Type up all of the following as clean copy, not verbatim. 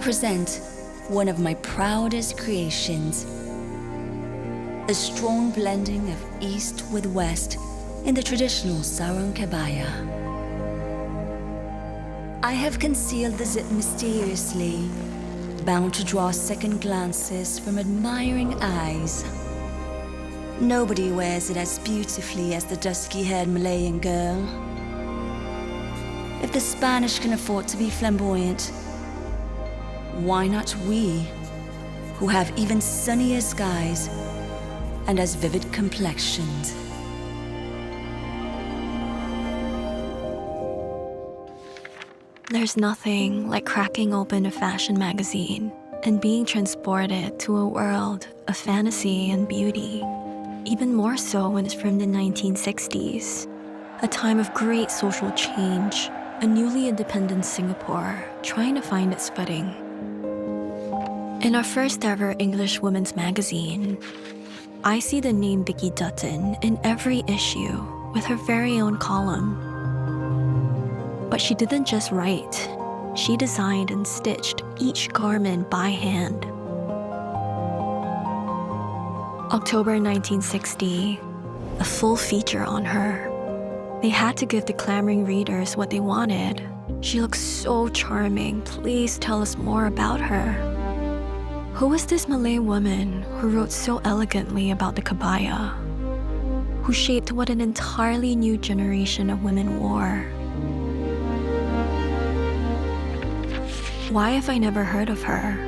present one of my proudest creations. A strong blending of East with West in the traditional sarong kebaya. I have concealed the zip mysteriously, bound to draw second glances from admiring eyes. Nobody wears it as beautifully as the dusky-haired Malayan girl. If the Spanish can afford to be flamboyant, why not we, who have even sunnier skies and as vivid complexions? There's nothing like cracking open a fashion magazine and being transported to a world of fantasy and beauty. Even more so when it's from the 1960s, a time of great social change, a newly independent Singapore trying to find its footing. In our first ever English women's magazine, I see the name Vickie Dutton in every issue with her very own column. But she didn't just write, she designed and stitched each garment by hand. October 1960, a full feature on her. They had to give the clamoring readers what they wanted. She looks so charming, please tell us more about her. Who was this Malay woman who wrote so elegantly about the kebaya? Who shaped what an entirely new generation of women wore? Why have I never heard of her?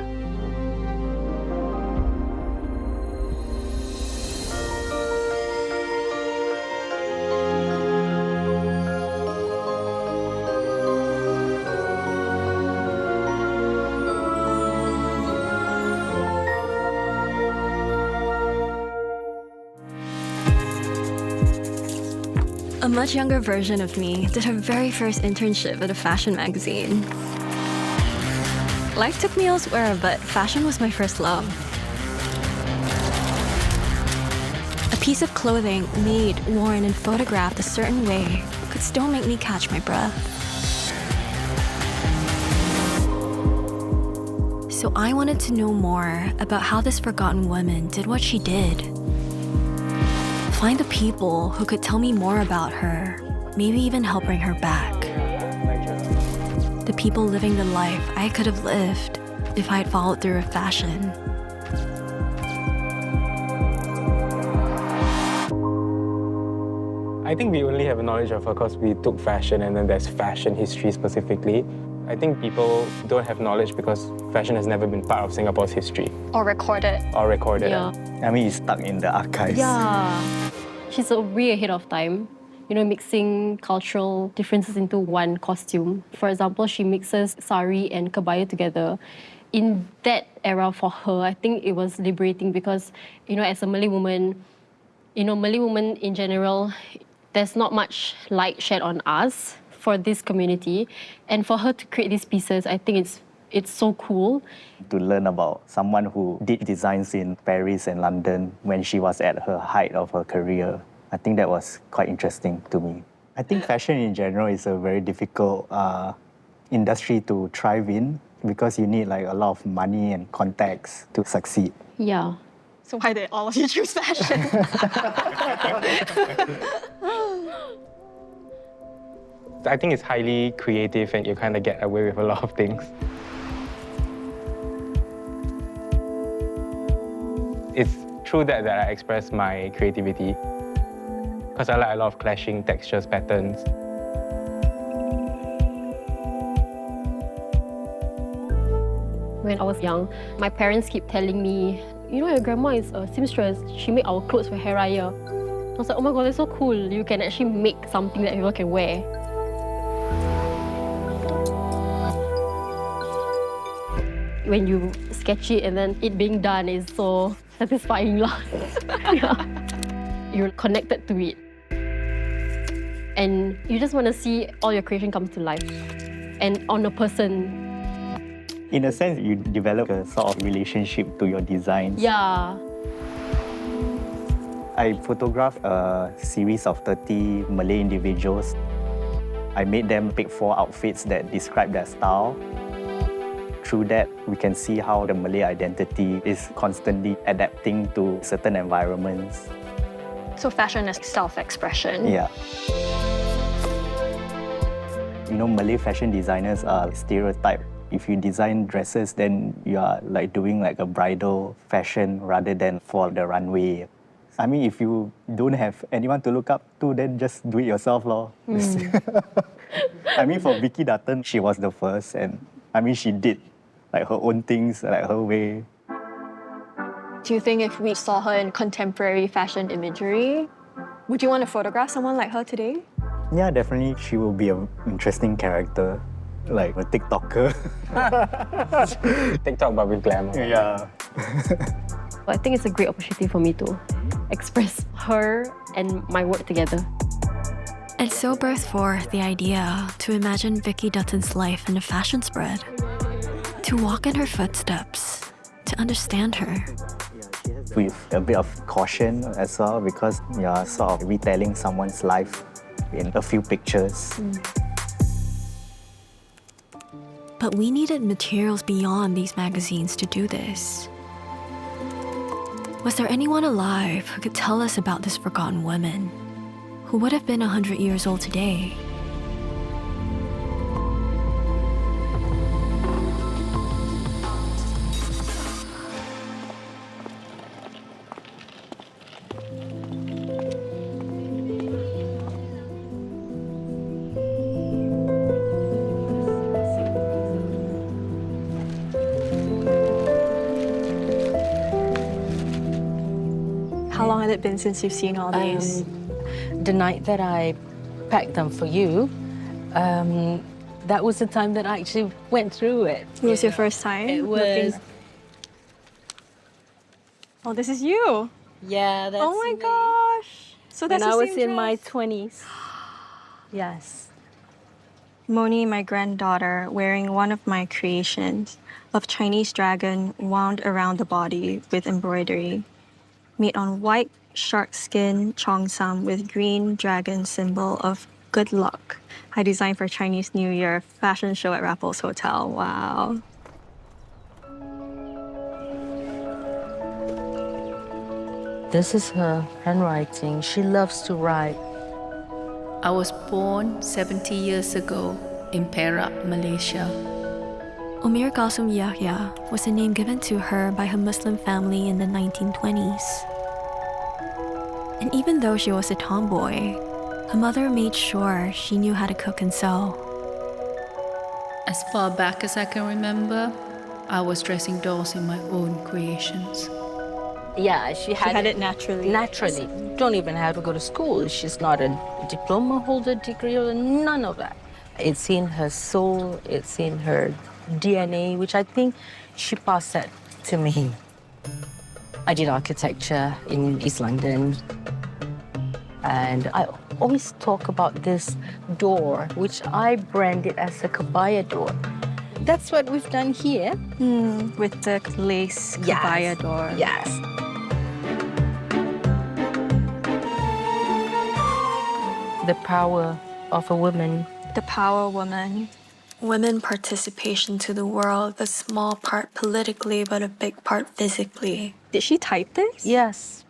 A much younger version of me did her very first internship at a fashion magazine. Life took me elsewhere, but fashion was my first love. A piece of clothing made, worn, and photographed a certain way could still make me catch my breath. So I wanted to know more about how this forgotten woman did what she did. Find the people who could tell me more about her, maybe even help bring her back. The people living the life I could have lived if I had followed through with fashion. I think we only have a knowledge of her because we took fashion and then there's fashion history specifically. I think people don't have knowledge because fashion has never been part of Singapore's history. Or recorded. Yeah. I mean, it's stuck in the archives. Yeah. She's way ahead of time. You know, mixing cultural differences into one costume. For example, she mixes sari and kebaya together. In that era for her, I think it was liberating because, you know, as a Malay woman, Malay women in general, there's not much light shed on us for this community. And for her to create these pieces, I think it's so cool. To learn about someone who did designs in Paris and London when she was at her height of her career, I think that was quite interesting to me. I think fashion in general is a very difficult industry to thrive in because you need like a lot of money and contacts to succeed. Yeah. So why did all of you choose fashion? I think it's highly creative and you kind of get away with a lot of things. It's through that I express my creativity because I like a lot of clashing textures, patterns. When I was young, my parents keep telling me, you know, your grandma is a seamstress. She made our clothes for Hari Raya. I was like, oh my God, that's so cool. You can actually make something that people can wear. When you sketch it and then it being done is so satisfying. Yeah. You're connected to it. And you just want to see all your creation come to life. And on a person. In a sense, you develop a sort of relationship to your designs. Yeah. I photographed a series of 30 Malay individuals. I made them pick 4 outfits that describe their style. through that, we can see how the Malay identity is constantly adapting to certain environments. So fashion is self-expression. Yeah. You know, Malay fashion designers are stereotyped. If you design dresses, then you are like doing like a bridal fashion rather than for the runway. I mean, if you don't have anyone to look up to, then just do it yourself, lor. I mean, for Vickie Dutton, she was the first, and I mean, she did like her own things, like her way. Do you think if we saw her in contemporary fashion imagery, would you want to photograph someone like her today? Yeah, definitely, she will be an interesting character, like a TikToker. TikTok but with glamour. Yeah. I think it's a great opportunity for me to express her and my work together. And so birthed forth the idea to imagine Vickie Dutton's life in a fashion spread, to walk in her footsteps, to understand her. With a bit of caution as well, because you're sort of retelling someone's life in a few pictures. But we needed materials beyond these magazines to do this. Was there anyone alive who could tell us about this forgotten woman, who would have been 100 years old today? How long had it been since you've seen all these? The night that I packed them for you, that was the time that I actually went through it. It was your first time? It looking- was. Oh, this is you. Yeah, that's Oh my me. gosh. So that's When the I was same in my dress. 20s. Yes. Moni, my granddaughter, wearing one of my creations of Chinese dragon wound around the body with embroidery, made on white shark skin cheongsam with green dragon symbol of good luck. I designed for Chinese New Year fashion show at Raffles Hotel. Wow. This is her handwriting. She loves to write. I was born 70 years ago in Perak, Malaysia. Umir Kalsum Yahya was a name given to her by her Muslim family in the 1920s. And even though she was a tomboy, her mother made sure she knew how to cook and sew. As far back as I can remember, I was dressing dolls in my own creations. Yeah, she had it naturally. Naturally. Don't even have to go to school. She's not a diploma holder, degree holder, none of that. It's in her soul, it's in her DNA, which I think she passed that to me. I did architecture in East London. And I always talk about this door, which I branded as a kabaya door. That's what we've done here. With the lace Yes. kabaya door. Yes. The power of a woman. The power woman. Women participation to the world, a small part politically, but a big part physically. Did she type this? Yes.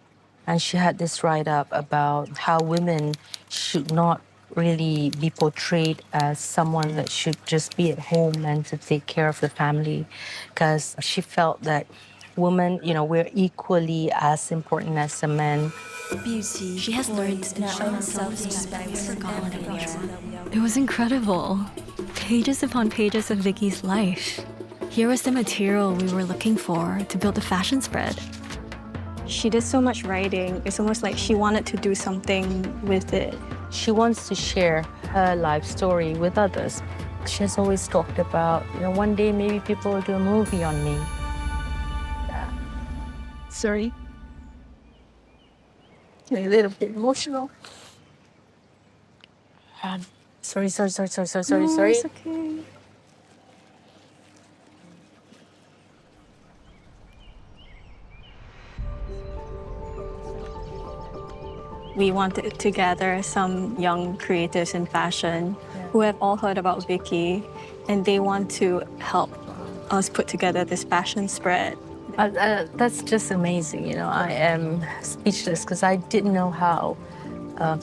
And she had this write-up about how women should not really be portrayed as someone that should just be at home and to take care of the family. Because she felt that women, we're equally as important as the men. Beauty, She has learned poise, to show and herself self-respect despite are forgotten gone about. now. It was incredible. Pages upon pages of Vickie's life. Here was the material we were looking for to build a fashion spread. She did so much writing. It's almost like she wanted to do something with it. She wants to share her life story with others. She has always talked about, one day maybe people will do a movie on me. Sorry. A little bit emotional. Sorry. No, it's okay. We wanted to gather some young creatives in fashion who have all heard about Vickie, and they want to help us put together this fashion spread. That's just amazing. You know, I am speechless because I didn't know how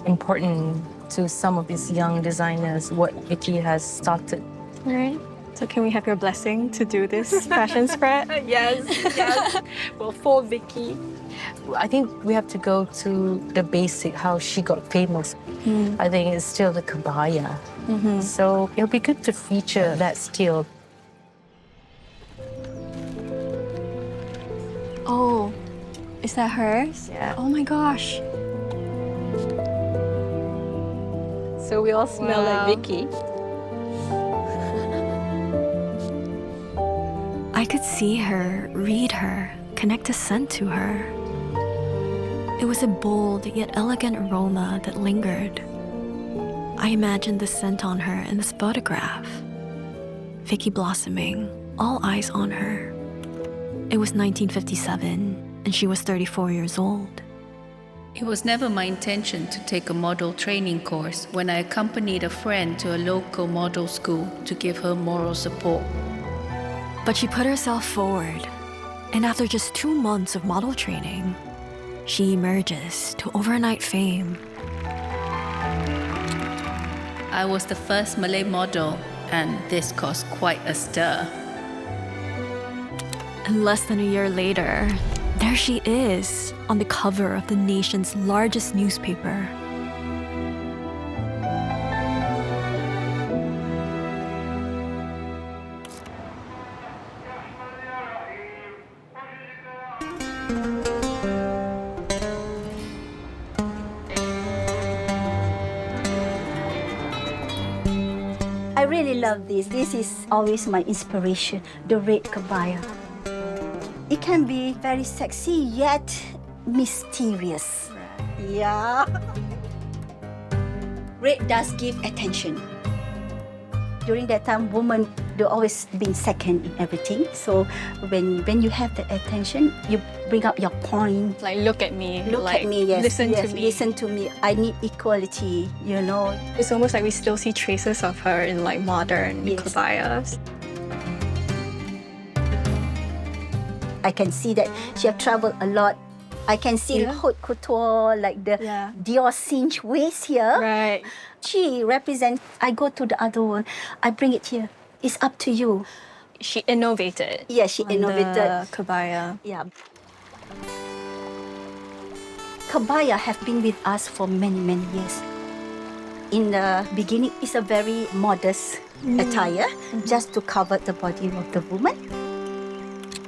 important to some of these young designers what Vickie has started. All right. So can we have your blessing to do this fashion spread? Yes. Well, for Vickie, I think we have to go to the basic, how she got famous. I think it's still the kabaya. So it'll be good to feature that still. Oh, is that hers? Yeah. Oh my gosh. So we all smell like Vickie. I could see her, read her, connect a scent to her. It was a bold yet elegant aroma that lingered. I imagined the scent on her in this photograph. Vickie blossoming, all eyes on her. It was 1957, and she was 34 years old. It was never my intention to take a model training course when I accompanied a friend to a local model school to give her moral support. But she put herself forward, and after just 2 months of model training, she emerges to overnight fame. I was the first Malay model, and this caused quite a stir. And less than a year later, there she is on the cover of the nation's largest newspaper. I really love this. This is always my inspiration, the red kabaya. It can be very sexy yet mysterious. Yeah. Red does give attention. During that time, women, they've always been second in everything. So when you have the attention, you bring up your point. Like, look at me. Look like, at me, yes. Listen yes, to me. Listen to me. I need equality, you know. It's almost like we still see traces of her in like modern Yes. kabayas. I can see that she have traveled a lot. I can see haute couture, like the Dior cinch waist here. Right. She represents, I go to the other one, I bring it here. It's up to you. She innovated. Yeah, she on innovated. the kabaya. Yeah. Kabaya have been with us for many, many years. In the beginning, it's a very modest attire, just to cover the body of the woman.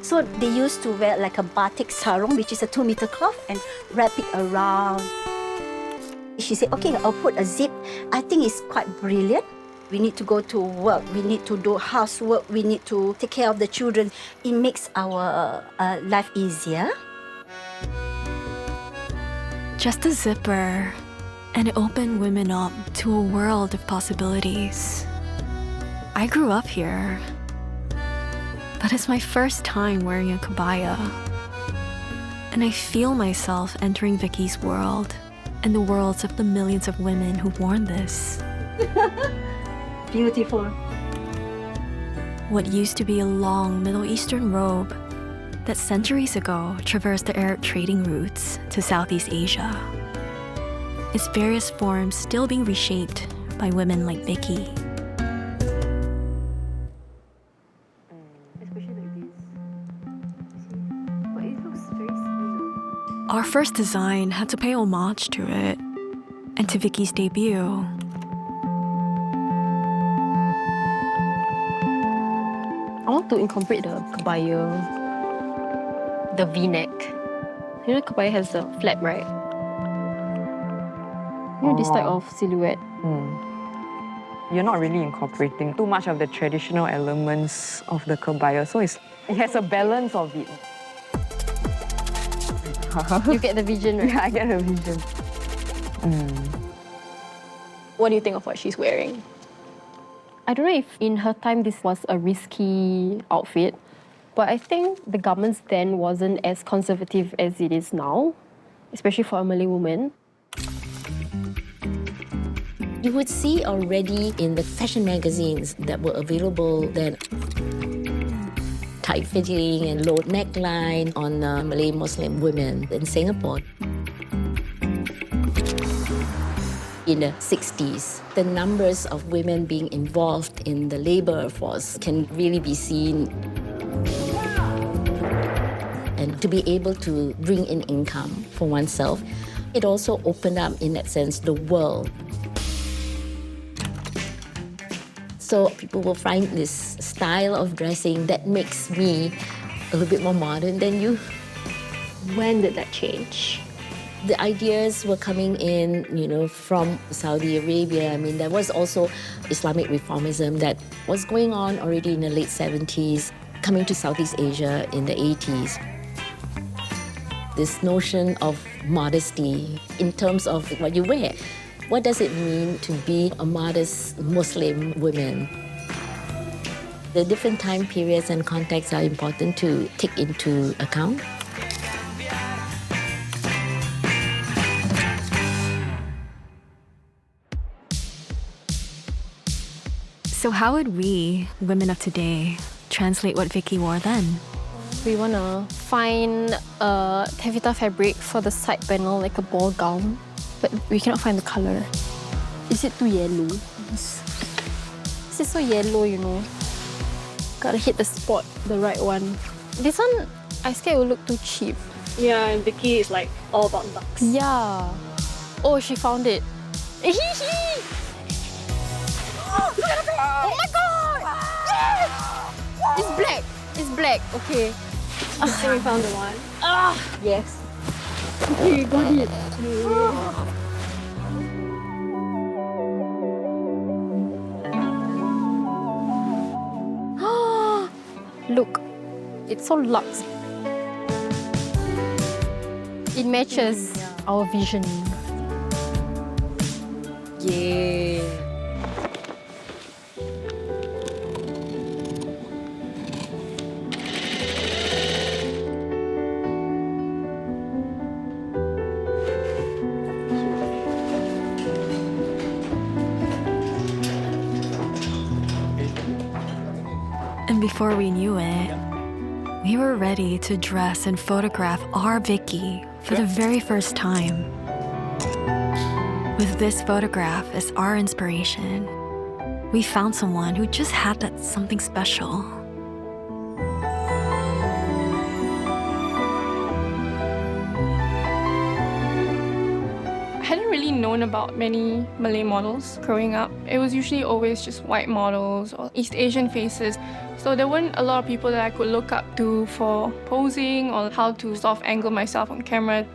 So they used to wear like a batik sarong, which is a 2-meter cloth, and wrap it around. She said, okay, I'll put a zip. I think it's quite brilliant. We need to go to work. We need to do housework. We need to take care of the children. It makes our life easier. Just a zipper, and it opened women up to a world of possibilities. I grew up here, but it's my first time wearing a kabaya. And I feel myself entering Vickie's world and the worlds of the millions of women who've worn this. Beautiful. What used to be a long Middle Eastern robe that centuries ago traversed the Arab trading routes to Southeast Asia. Its various forms still being reshaped by women like Vickie. Our first design had to pay homage to it and to Vickie's debut. I want to incorporate the kabaya, the V-neck. You know, kabaya has the flap, right? You know, this type of silhouette. You're not really incorporating too much of the traditional elements of the kabaya, so it has a balance of it. You get the vision, right? Yeah, I get a vision. What do you think of what she's wearing? I don't know if in her time this was a risky outfit, but I think the garments then wasn't as conservative as it is now, especially for a Malay woman. You would see already in the fashion magazines that were available then tight-fitting and low neckline on Malay Muslim women in Singapore. In the 60s, the numbers of women being involved in the labor force can really be seen. And to be able to bring in income for oneself, it also opened up, in that sense, the world. So people will find this style of dressing that makes me a little bit more modern than you. When did that change? The ideas were coming in, from Saudi Arabia. I mean, there was also Islamic reformism that was going on already in the late 70s, coming to Southeast Asia in the 80s. This notion of modesty in terms of what you wear. What does it mean to be a modest Muslim woman? The different time periods and contexts are important to take into account. So how would we, women of today, translate what Vickie wore then? We want to find a taffeta fabric for the side panel, like a ball gown, but we cannot find the color. Is it too yellow? This is so yellow, Gotta hit the spot, the right one. This one, I scared it will look too cheap. Yeah, and Vickie is like all about ducks. Yeah. Oh, she found it. Oh my god! Yes! It's black. It's black. Okay. So we found the one. Yes. Okay, got it. Look, it's so luxe. It matches our vision. Yeah. And before we knew it, we were ready to dress and photograph our Vickie for the very first time. With this photograph as our inspiration, we found someone who just had that something special. I hadn't really known about many Malay models growing up. It was usually always just white models or East Asian faces. So there weren't a lot of people that I could look up to for posing or how to soft angle myself on camera.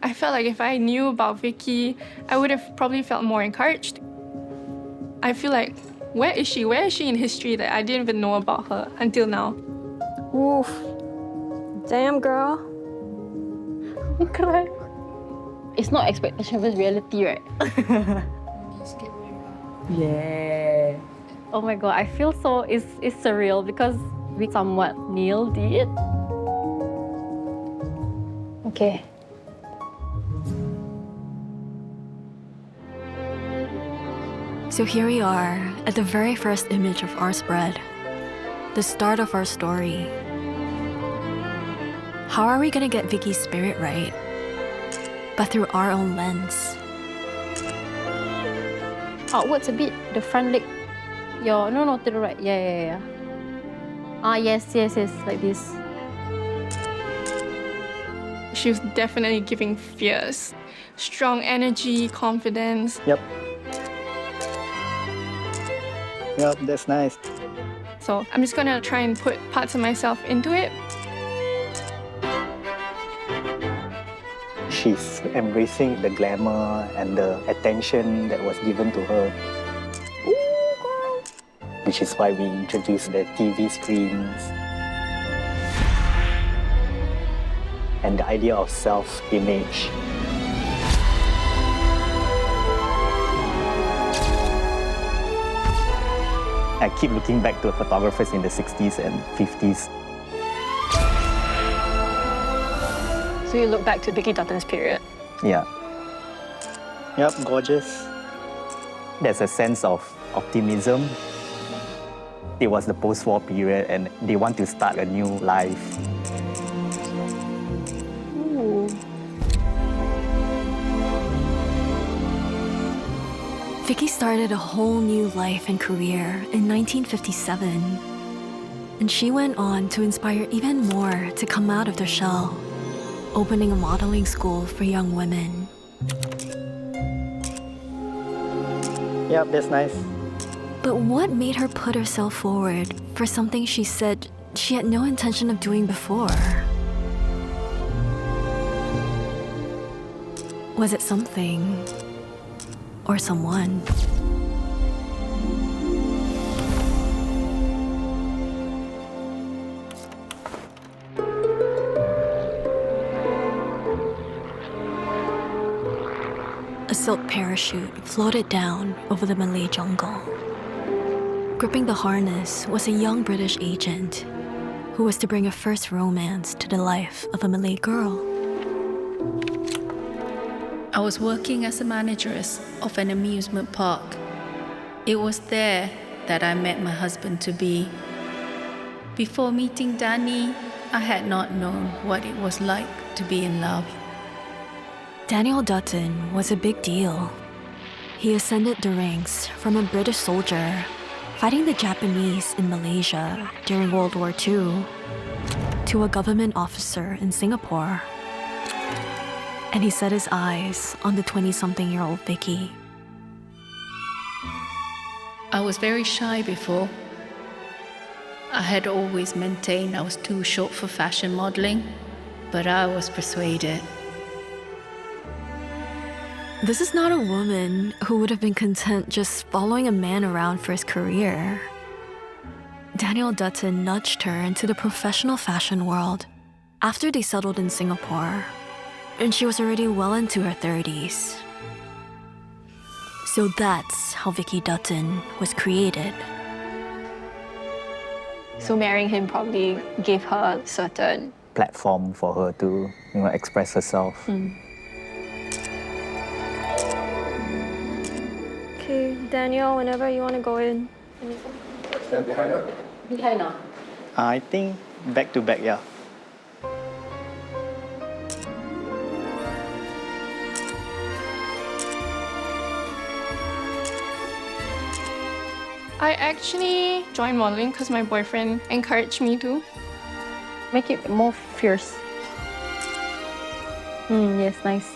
I felt like if I knew about Vickie, I would have probably felt more encouraged. I feel like, where is she? Where is she in history that I didn't even know about her until now? Oof. Damn, girl. I'm crying. It's not expectation, it's reality, right? Yeah. Oh my god, I feel so, it's surreal because we somewhat nailed it. Okay. So here we are at the very first image of our spread, the start of our story. How are we gonna get Vickie's spirit right? But through our own lens. Outwards a bit, the front leg. No, to the right. Yeah. Yes, like this. She was definitely giving fierce, strong energy, confidence. Yep, that's nice. So I'm just gonna try and put parts of myself into it. She's embracing the glamour and the attention that was given to her. Which is why we introduced the TV screens and the idea of self-image. I keep looking back to photographers in the 60s and 50s. So you look back to Vickie Dutton's period. Yeah. Yep, gorgeous. There's a sense of optimism It was the post-war period and they want to start a new life. Vickie started a whole new life and career in 1957, and she went on to inspire even more to come out of their shell, opening a modeling school for young women. Yep, that's nice. But what made her put herself forward for something she said she had no intention of doing before? Was it something or someone? A silk parachute floated down over the Malay jungle. Gripping the harness was a young British agent who was to bring a first romance to the life of a Malay girl. I was working as a manageress of an amusement park. It was there that I met my husband-to-be. Before meeting Danny, I had not known what it was like to be in love. Daniel Dutton was a big deal. He ascended the ranks from a British soldier fighting the Japanese in Malaysia during World War II to a government officer in Singapore. And he set his eyes on the 20-something-year-old Vickie. I was very shy before. I had always maintained I was too short for fashion modeling, but I was persuaded. This is not a woman who would have been content just following a man around for his career. Daniel Dutton nudged her into the professional fashion world after they settled in Singapore, and she was already well into her 30s. So that's how Vickie Dutton was created. So marrying him probably gave her certain Platform for her to express herself. Okay, Daniel, whenever you want to go in. Behind now. I think back to back, yeah. I actually joined modeling because my boyfriend encouraged me to. Make it more fierce. Yes, nice.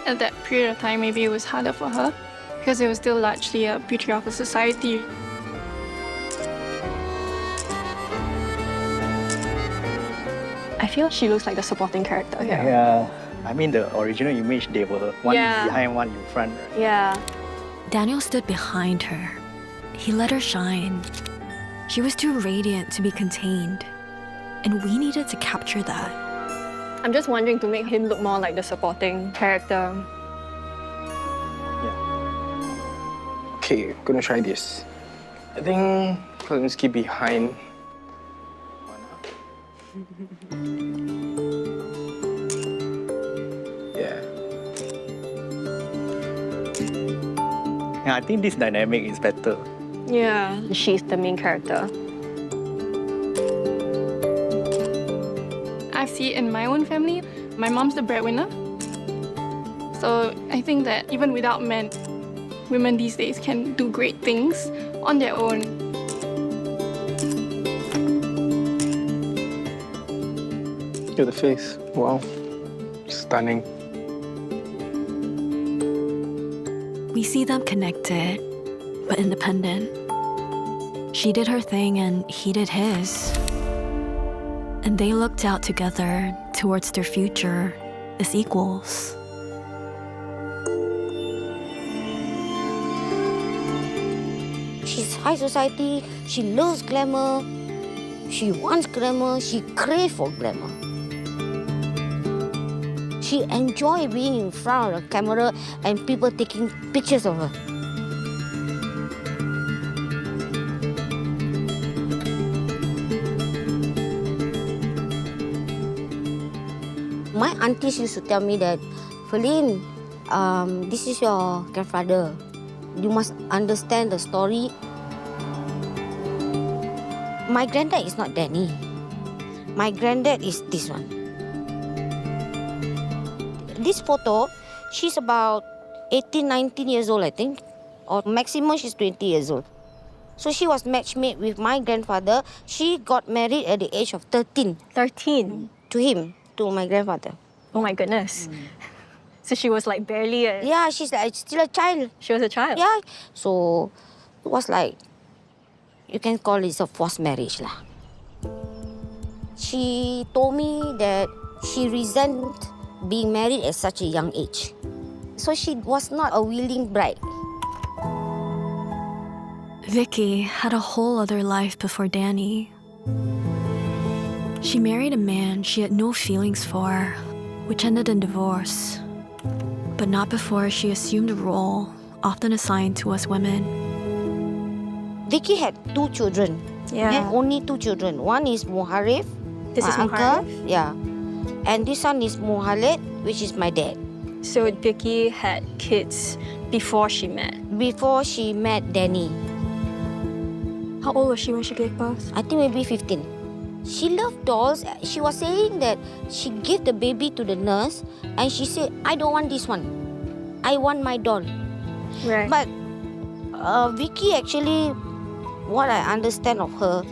At that period of time, maybe it was harder for her because it was still largely a patriarchal society. I feel she looks like the supporting character here. Yeah. I mean, the original image, they were one Yeah. behind, one in front, right? Yeah. Daniel stood behind her. He let her shine. She was too radiant to be contained, and we needed to capture that. I'm just wondering to make him look more like the supporting character. Okay, gonna try this. I think let's keep behind. Yeah. Yeah, I think this dynamic is better. Yeah. She's the main character. I see it in my own family. My mom's the breadwinner. So I think that even without men, women these days can do great things on their own. Look at the face. Wow. Stunning. We see them connected, but independent. She did her thing and he did his. And they looked out together towards their future as equals. She's high society, she loves glamour, she wants glamour, she craves for glamour. She enjoys being in front of the camera and people taking pictures of her. My aunties used to tell me that, Feline, this is your grandfather. You must understand the story. My granddad is not Danny. My granddad is this one. This photo, she's about 18, 19 years old, I think. Or maximum, she's 20 years old. So she was matchmade with my grandfather. She got married at the age of 13. 13? To him, to my grandfather. Oh my goodness. So she was like barely a... Yeah, she's like still a child. She was a child? Yeah. So it was like, you can call it a forced marriage lah. She told me that she resented being married at such a young age. So she was not a willing bride. Vickie had a whole other life before Danny. She married a man she had no feelings for, which ended in divorce. But not before she assumed a role often assigned to us women. Vickie had 2 children. Yeah. Only 2 children. One is Muharif. This is my uncle. Muharif? Yeah. And this one is Muhalid, which is my dad. So Vickie had kids before she met? Before she met Danny. How old was she when she gave birth? I think maybe 15. She loved dolls. She was saying that she gave the baby to the nurse and she said, I don't want this one. I want my doll. Right. But Vickie actually, what I understand of her,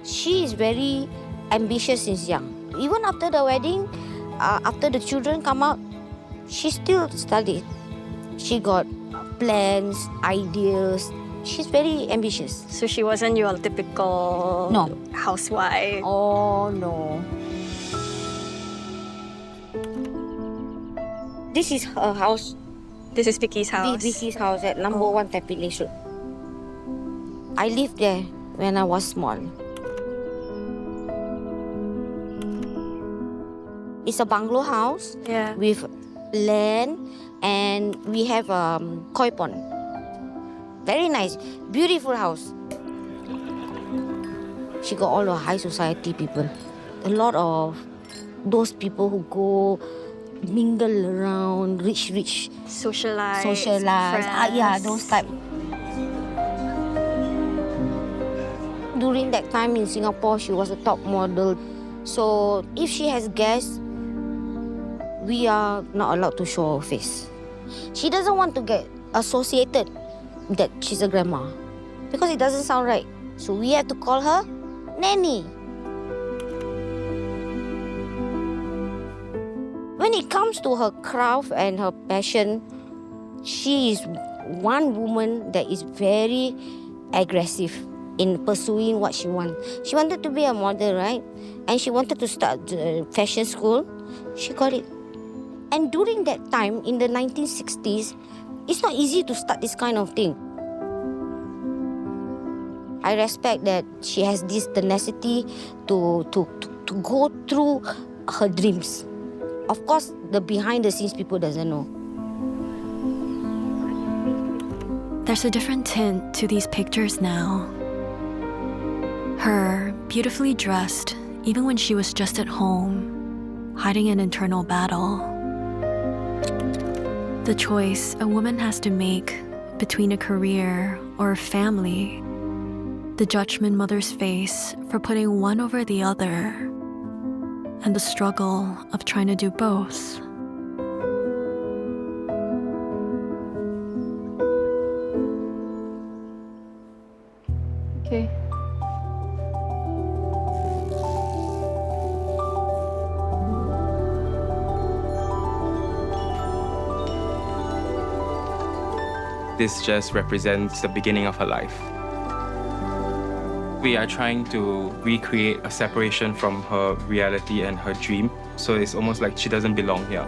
she is very ambitious since young. Even after the wedding, after the children come out, she still studied. She got plans, ideas. She's very ambitious. So she wasn't your typical housewife? Oh, no. This is her house. This is Vickie's house? Vickie's house at number 1 Tampines Road. I lived there when I was small. It's a bungalow house with land, and we have a koi pond. Very nice, beautiful house. She got all the high society people. A lot of those people who go mingle around, rich. Socialize. Yeah, those type. During that time in Singapore, she was a top model. So if she has guests, we are not allowed to show her face. She doesn't want to get associated that she's a grandma because it doesn't sound right. So we have to call her Nanny. When it comes to her craft and her passion, she is one woman that is very aggressive in pursuing what she wants. She wanted to be a model, right? And she wanted to start fashion school. She got it. And during that time, in the 1960s, it's not easy to start this kind of thing. I respect that she has this tenacity to go through her dreams. Of course, the behind the scenes people doesn't know. There's a different tint to these pictures now. Her beautifully dressed, even when she was just at home, hiding an internal battle. The choice a woman has to make between a career or a family. The judgment mothers face for putting one over the other. And the struggle of trying to do both. Okay. This just represents the beginning of her life. We are trying to recreate a separation from her reality and her dream. So it's almost like she doesn't belong here.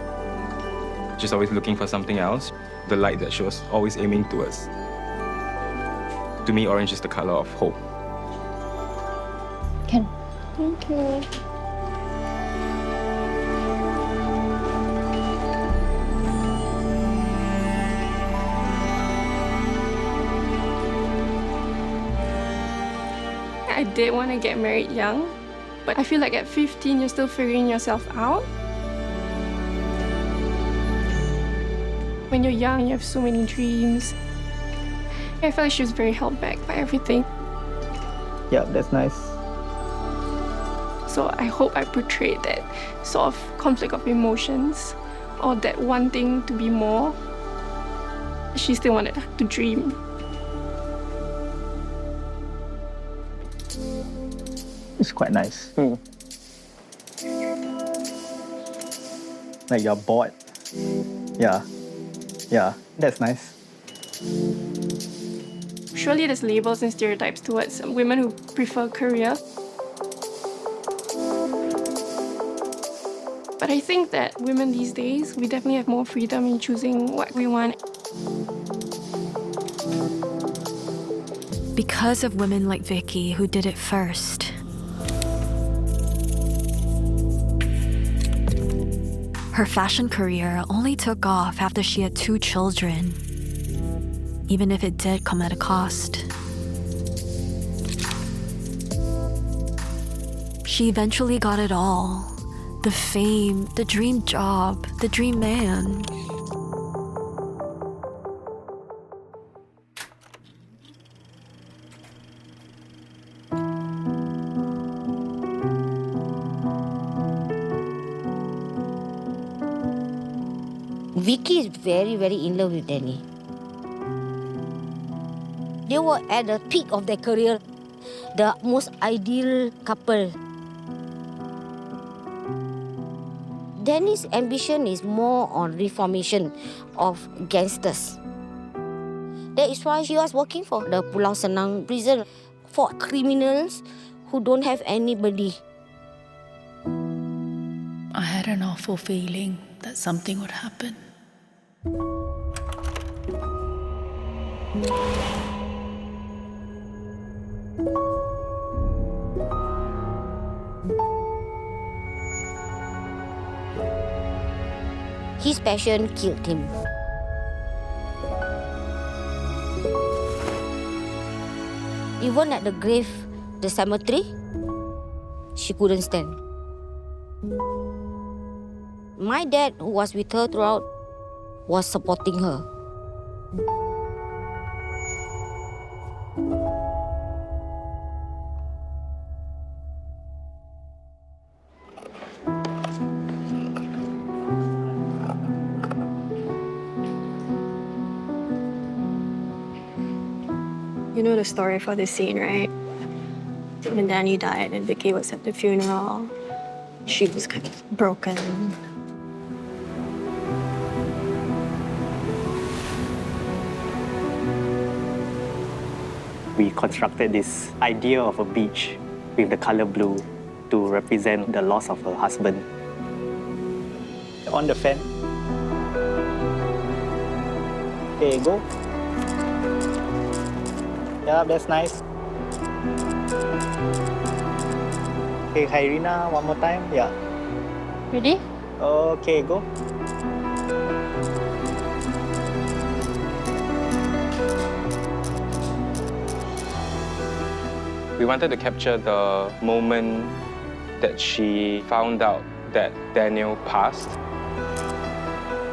She's always looking for something else, the light that she was always aiming towards. To me, orange is the color of hope. Can. Thank you. I did want to get married young, but I feel like at 15, you're still figuring yourself out. When you're young, you have so many dreams. I felt like she was very held back by everything. Yeah, that's nice. So I hope I portrayed that sort of conflict of emotions, or that wanting to be more. She still wanted to dream. It's quite nice. Like you're bored. Yeah. Yeah, that's nice. Surely there's labels and stereotypes towards women who prefer career. But I think that women these days, we definitely have more freedom in choosing what we want. Because of women like Vickie who did it first, her fashion career only took off after she had 2 children, even if it did come at a cost. She eventually got it all. The fame, the dream job, the dream man. Vickie is very, very in love with Danny. They were at the peak of their career, the most ideal couple. Danny's ambition is more on reformation of gangsters. That is why she was working for the Pulau Senang prison for criminals who don't have anybody. I had an awful feeling that something would happen. His passion killed him. Even at the grave, the cemetery, she couldn't stand. My dad, who was with her throughout, was supporting her. You know the story for this scene, right? When Danny died and Vickie was at the funeral, she was kind of broken. We constructed this idea of a beach with the color blue to represent the loss of her husband. On the fan. Okay, go. Yeah, that's nice. Okay, Irina, one more time. Yeah. Ready? Okay, go. We wanted to capture the moment that she found out that Daniel passed.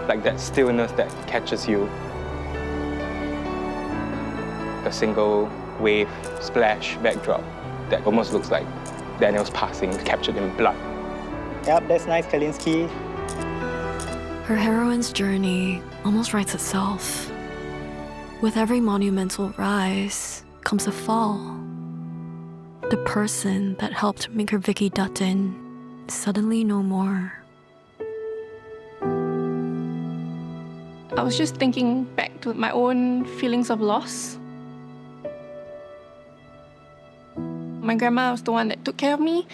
Like that stillness that catches you. A single wave splash backdrop that almost looks like Daniel's passing captured in blood. Yep, that's nice, Kalinsky. Her heroine's journey almost writes itself. With every monumental rise comes a fall. The person that helped make her Vickie Dutton suddenly no more. I was just thinking back to my own feelings of loss. My grandma was the one that took care of me,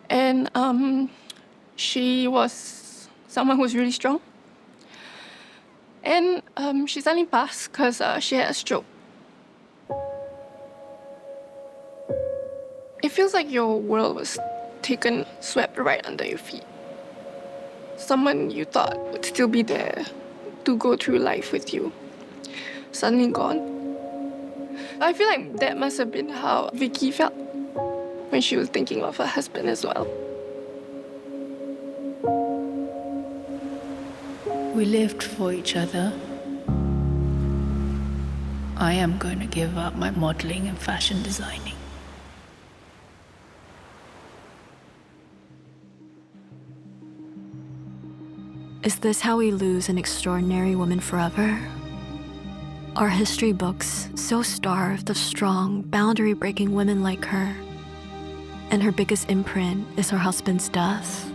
and she was someone who was really strong. And she suddenly passed because she had a stroke. It feels like your world was swept right under your feet. Someone you thought would still be there to go through life with you, suddenly gone. I feel like that must have been how Vickie felt when she was thinking of her husband as well. We lived for each other. I am going to give up my modeling and fashion designing. Is this how we lose an extraordinary woman forever? Are history books so starved of strong, boundary-breaking women like her? And her biggest imprint is her husband's death?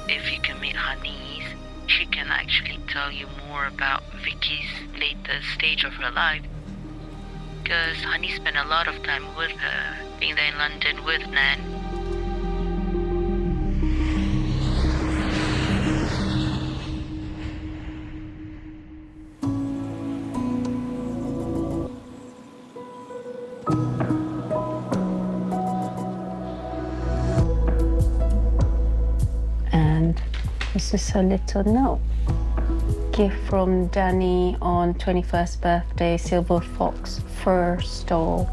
If you can meet Honey's, she can actually tell you more about Vickie's later stage of her life. Because Honey spent a lot of time with her, being there in London with Nan. And this is her little note. Gift from Danny on 21st birthday, Silver Fox fur stole.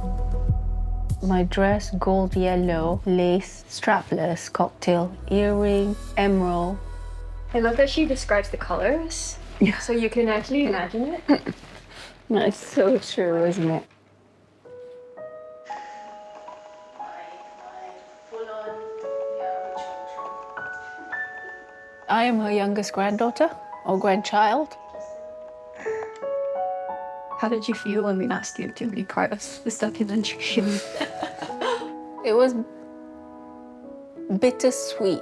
My dress, gold yellow, lace, strapless, cocktail, earring, emerald. I love that she describes the colors. Yeah. So you can actually imagine it. That's so true, isn't it? I am her youngest granddaughter or grandchild. How did you feel when we asked you to be part of this documentary? It was bittersweet,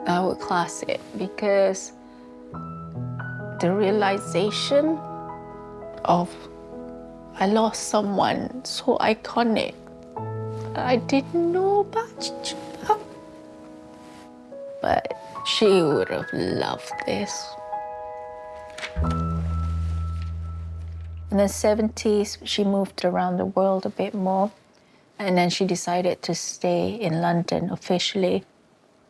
I would class it, because the realization of I lost someone so iconic I didn't know much about. But she would have loved this. In the 70s, she moved around the world a bit more, and then she decided to stay in London officially.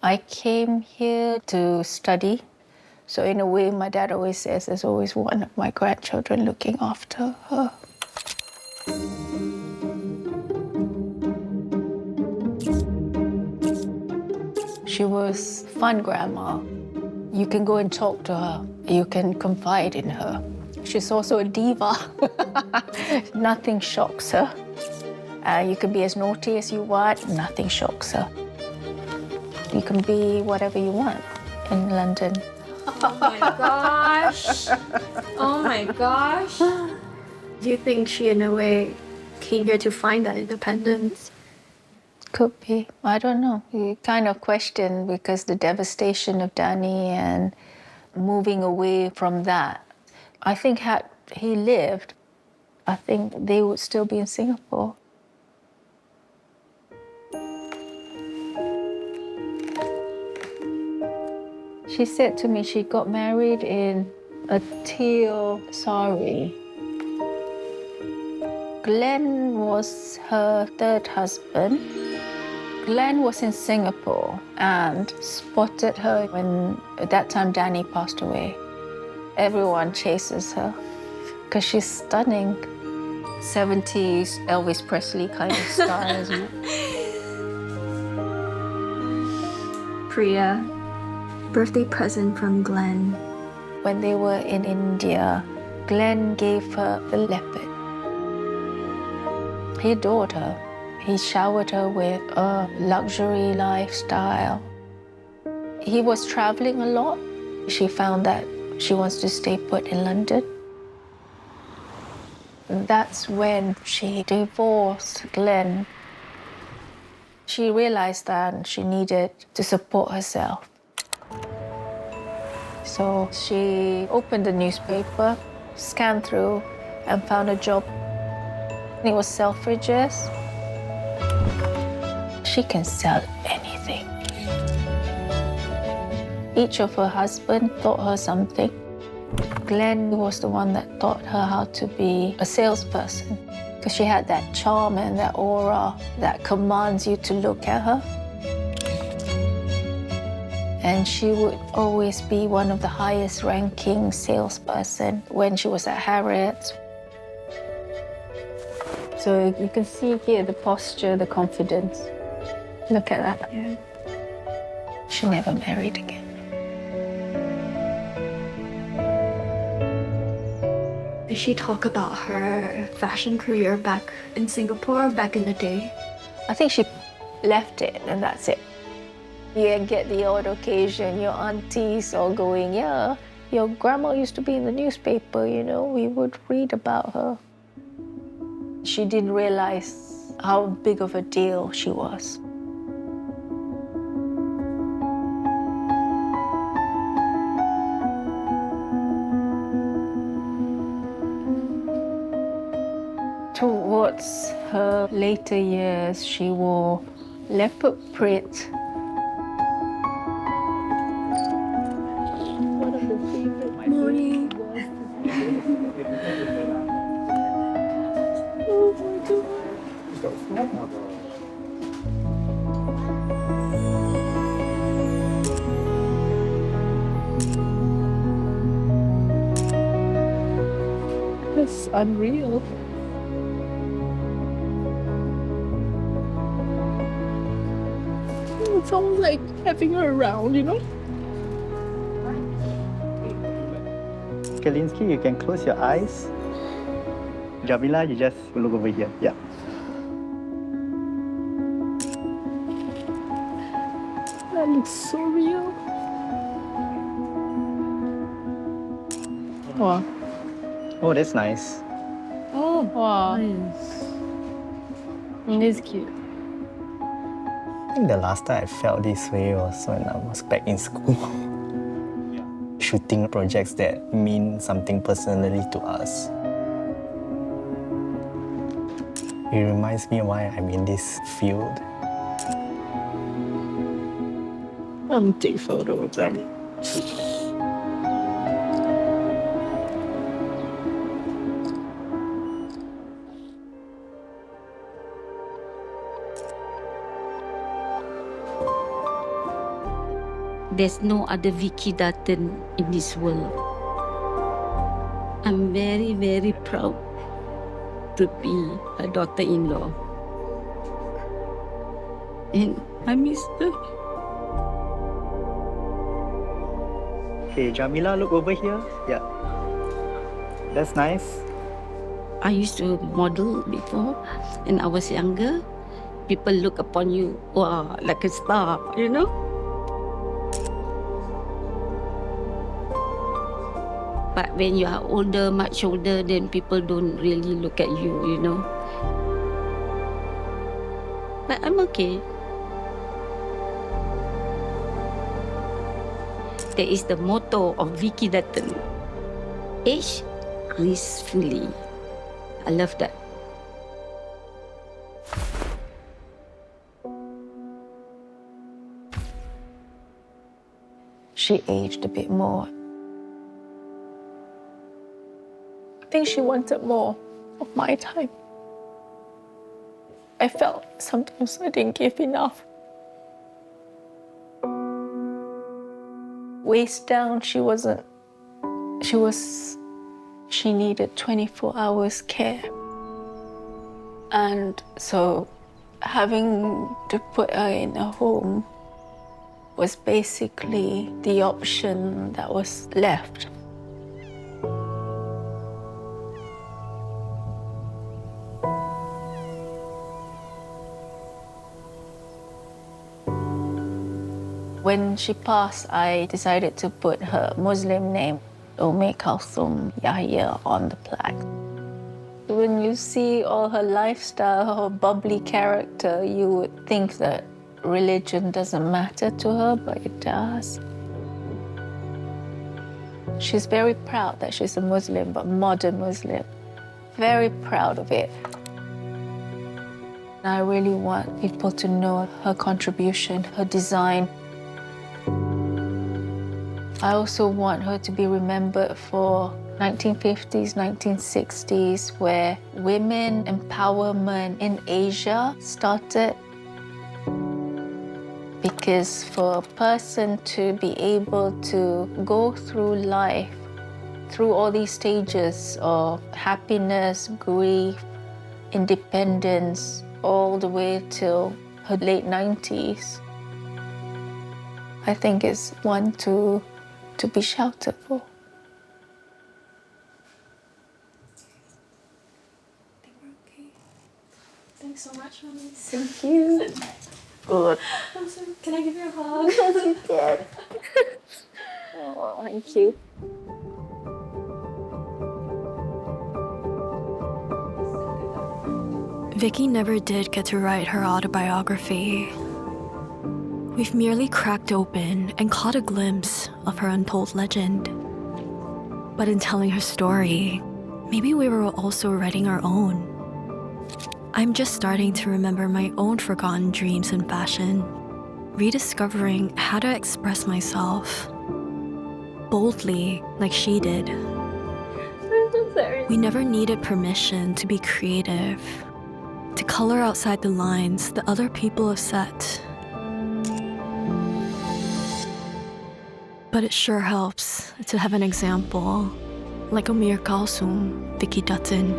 I came here to study, so in a way, my dad always says there's always one of my grandchildren looking after her. She was fun grandma. You can go and talk to her. You can confide in her. She's also a diva. Nothing shocks her. You can be as naughty as you want. Nothing shocks her. You can be whatever you want in London. Oh my gosh. Oh my gosh. Do you think she, in a way, came here to find that independence? Could be. I don't know. You kind of question because the devastation of Danny and moving away from that. I think had he lived, I think they would still be in Singapore. She said to me she got married in a teal sari. Glenn was her third husband. Glenn was in Singapore and spotted her when, at that time, Danny passed away. Everyone chases her because she's stunning. 70s Elvis Presley kind of style, isn't it? Priya, birthday present from Glenn. When they were in India, Glenn gave her the leopard. He adored her. He showered her with a luxury lifestyle. He was traveling a lot. She found that she wants to stay put in London. That's when she divorced Glenn. She realized that she needed to support herself. So she opened the newspaper, scanned through, and found a job. It was Selfridges. She can sell anything. Each of her husbands taught her something. Glenn was the one that taught her how to be a salesperson because she had that charm and that aura that commands you to look at her. And she would always be one of the highest ranking salesperson when she was at Harrods. So you can see here the posture, the confidence. Look at that. Yeah. She never married again. Did she talk about her fashion career back in Singapore, back in the day? I think she left it and that's it. You get the odd occasion, your aunties all going, yeah, your grandma used to be in the newspaper, you know, we would read about her. She didn't realize how big of a deal she was. Towards her later years, she wore leopard print. One of the favorite morning. Oh my God. That's unreal. It's almost like having her around, you know? Kalinsky, you can close your eyes. Jamila, you just look over here. Yeah. That looks so real. Wow. Oh, that's nice. Oh, wow. Nice. It is cute. I think the last time I felt this way was when I was back in school. Shooting projects that mean something personally to us. It reminds me why I'm in this field. I'll take a photo of them. There's no other Vickie Dutton in this world. I'm very, very proud to be her daughter-in-law. And I miss her. Okay, Jamila, look over here. Yeah. That's nice. I used to model before, and I was younger. People look upon you, wow, like a star, you know? But when you are older, much older, then people don't really look at you, you know? But I'm okay. That is the motto of Vickie Dutton. Age gracefully. I love that. She aged a bit more. I think she wanted more of my time. I felt sometimes I didn't give enough. Waist down, she needed 24 hours care. And so having to put her in a home was basically the option that was left. When she passed, I decided to put her Muslim name, Kalthum Yahya, on the plaque. When you see all her lifestyle, her bubbly character, you would think that religion doesn't matter to her, but it does. She's very proud that she's a Muslim, but modern Muslim. Very proud of it. I really want people to know her contribution, her design. I also want her to be remembered for 1950s, 1960s, where women empowerment in Asia started. Because for a person to be able to go through life, through all these stages of happiness, grief, independence, all the way till her late 90s, I think is one to be shouted for. Thanks so much, honey. Thank you. Good. Can I give you a hug? Yes, you can. Oh, thank you. Vickie never did get to write her autobiography. We've merely cracked open and caught a glimpse of her untold legend. But in telling her story, maybe we were also writing our own. I'm just starting to remember my own forgotten dreams in fashion, rediscovering how to express myself boldly like she did. I'm so sorry. We never needed permission to be creative, to color outside the lines that other people have set. But it sure helps to have an example like Amir Kalsum, Vickie Dutton.